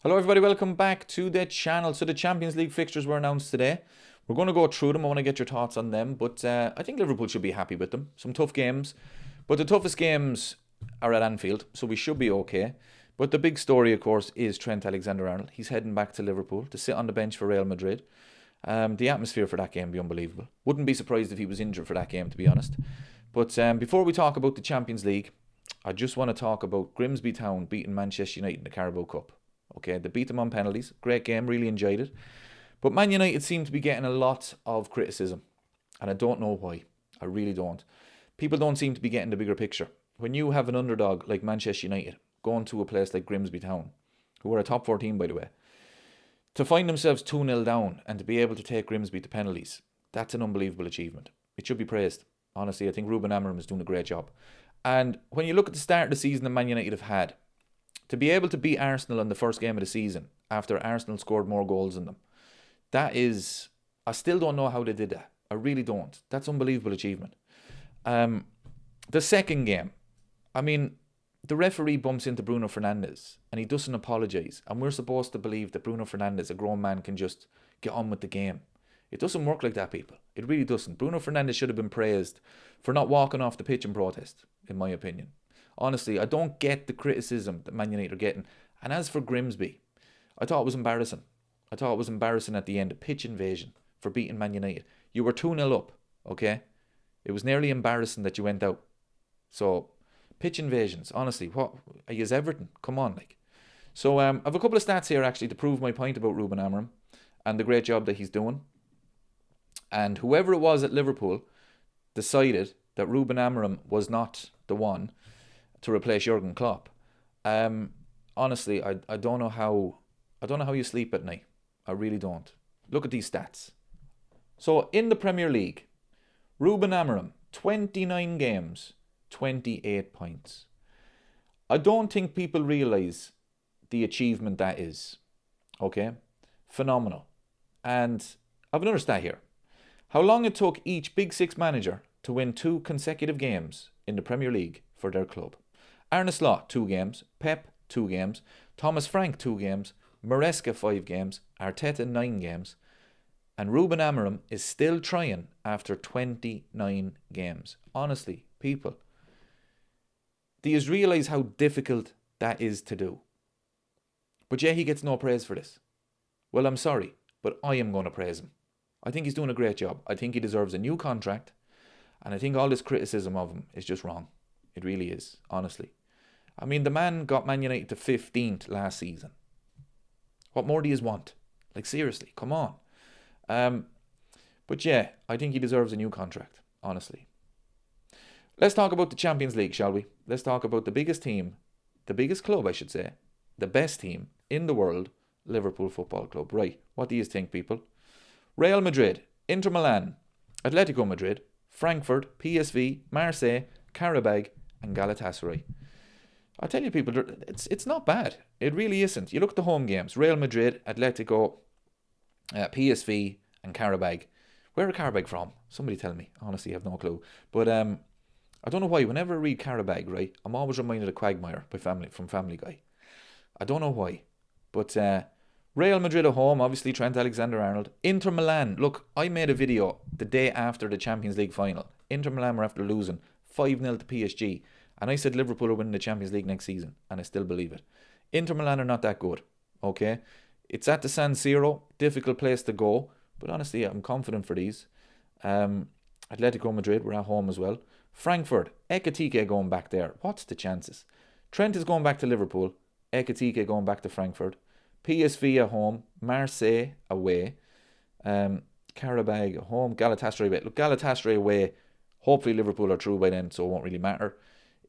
Hello everybody, welcome back to the channel. So the Champions League fixtures were announced today. We're going to go through them. I want to get your thoughts on them, but I think Liverpool should be happy with them. Some tough games, but the toughest games are at Anfield, so we should be okay. But the big story, of course, is Trent Alexander-Arnold. He's heading back to Liverpool to sit on the bench for Real Madrid. The atmosphere for that game would be unbelievable. Wouldn't be surprised if he was injured for that game, to be honest. But before we talk about the Champions League, I just want to talk about Grimsby Town beating Manchester United in the Carabao Cup. Okay, they beat them on penalties. Great game, really enjoyed it. But Man United seem to be getting a lot of criticism. And I don't know why. I really don't. People don't seem to be getting the bigger picture. When you have an underdog like Manchester United going to a place like Grimsby Town, who are a top 4 team by the way, to find themselves 2-0 down and to be able to take Grimsby to penalties, that's an unbelievable achievement. It should be praised. Honestly, I think Ruben Amorim is doing a great job. And when you look at the start of the season that Man United have had, to be able to beat Arsenal in the first game of the season after Arsenal scored more goals than them, that is, I still don't know how they did that. I really don't. That's unbelievable achievement. The second game, I mean, the referee bumps into Bruno Fernandes and he doesn't apologise. And we're supposed to believe that Bruno Fernandes, a grown man, can just get on with the game. It doesn't work like that, people. It really doesn't. Bruno Fernandes should have been praised for not walking off the pitch in protest, in my opinion. Honestly, I don't get the criticism that Man United are getting. And as for Grimsby, I thought it was embarrassing. I thought it was embarrassing at the end. A pitch invasion for beating Man United. You were 2-0 up, okay? It was nearly embarrassing that you went out. So, pitch invasions, honestly, what? Are you Everton? Come on, like. So, I have a couple of stats here, actually, to prove my point about Ruben Amorim and the great job that he's doing. And whoever it was at Liverpool decided that Ruben Amorim was not the one to replace Jurgen Klopp. Honestly, I don't know how you sleep at night. I really don't. Look at these stats. So in the Premier League, Ruben Amorim, 29 games, 28 points. I don't think people realise the achievement that is. Okay? Phenomenal. And I've another stat here. How long it took each Big Six manager to win 2 consecutive games in the Premier League for their club. Arne Slot, 2 games. Pep, 2 games. Thomas Frank, 2 games. Maresca, 5 games. Arteta, 9 games. And Ruben Amorim is still trying after 29 games. Honestly, people, do you realise how difficult that is to do? But yeah, he gets no praise for this. Well, I'm sorry, but I am going to praise him. I think he's doing a great job. I think he deserves a new contract. And I think all this criticism of him is just wrong. It really is, honestly. I mean, the man got Man United to 15th last season. What more do you want? Like, seriously, come on. But yeah, I think he deserves a new contract, honestly. Let's talk about the Champions League, shall we? Let's talk about the biggest team, the biggest club, I should say, the best team in the world, Liverpool Football Club. Right, what do you think, people? Real Madrid, Inter Milan, Atletico Madrid, Frankfurt, PSV, Marseille, Carabao and Galatasaray. I tell you, people, it's not bad. It really isn't. You look at the home games: Real Madrid, Atletico, PSV, and Carabao. Where are Carabao from? Somebody tell me. Honestly, I have no clue. But I don't know why. Whenever I read Carabao, right, I'm always reminded of Quagmire from Family Guy. I don't know why. But Real Madrid at home, obviously Trent Alexander-Arnold. Inter Milan. Look, I made a video the day after the Champions League final. Inter Milan were after losing 5-0 to PSG. And I said Liverpool are winning the Champions League next season. And I still believe it. Inter Milan are not that good. Okay? It's at the San Siro. Difficult place to go. But honestly, I'm confident for these. Atletico Madrid, we're at home as well. Frankfurt, Ekitike going back there. What's the chances? Trent is going back to Liverpool. Ekitike going back to Frankfurt. PSV at home. Marseille away. Carabao at home. Galatasaray away. Look, Galatasaray away. Hopefully Liverpool are through by then, so it won't really matter.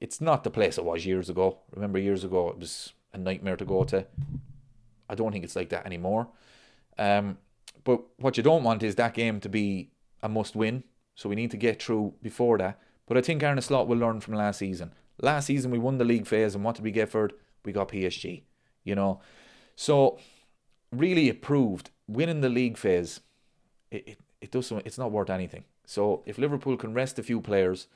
It's not the place it was years ago. Remember, years ago, it was a nightmare to go to. I don't think it's like that anymore. But what you don't want is that game to be a must-win. So we need to get through before that. But I think Arne Slot will learn from last season. Last season, we won the league phase, and what did we get for it? We got PSG, you know. So, really, it proved winning the league phase, it doesn't. It's not worth anything. So, if Liverpool can rest a few players,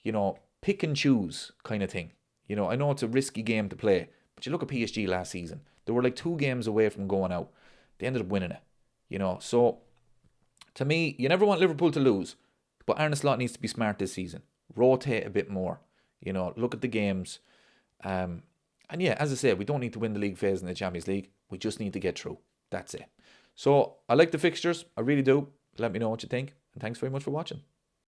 you know, pick and choose kind of thing. You know, I know it's a risky game to play, but you look at PSG last season. They were like 2 games away from going out. They ended up winning it, you know. So, to me, you never want Liverpool to lose, but Arne Slot needs to be smart this season. Rotate a bit more, you know, look at the games. And yeah, as I said, we don't need to win the league phase in the Champions League. We just need to get through. That's it. So, I like the fixtures. I really do. Let me know what you think. And thanks very much for watching.